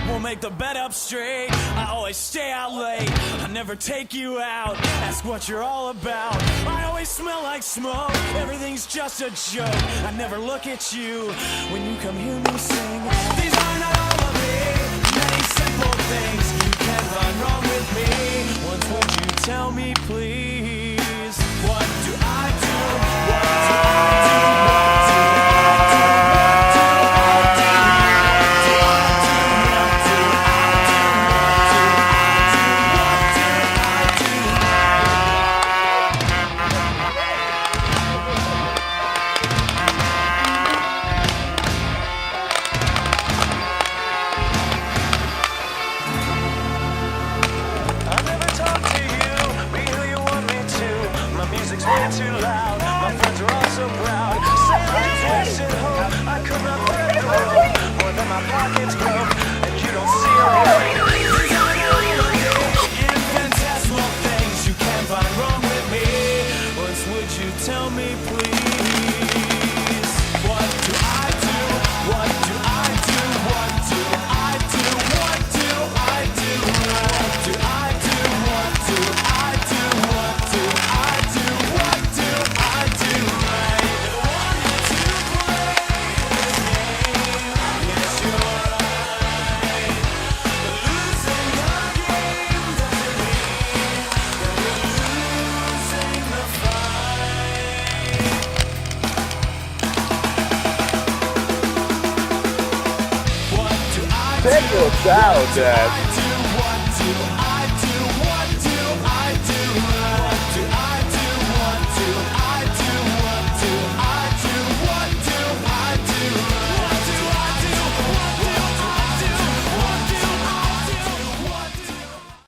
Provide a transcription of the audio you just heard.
We'll make the bed up straight. I always stay out late. I never take you out. Ask what you're all about. I always smell like smoke. Everything's just a joke. I never look at you when you come hear me sing. These are not all of me. Many simple things you can run wrong with me. Once would you tell me, please? What do I do? What do I do? Way too loud. My friends are all so proud. Say I just wasted hope. I could not thread the rope more than my pockets grow, and you don't see a way. These are the infinitesimal things you can't find wrong with me. Once would you tell me, please? What do I do? What do I do? What do I do? What do I do? What do I do? What do I do? What do I do? What do I do right? Want to play this game? Yes, you're right. Losing the game doesn't mean that we're losing the fight. What do I do? Check this out, Dad. What do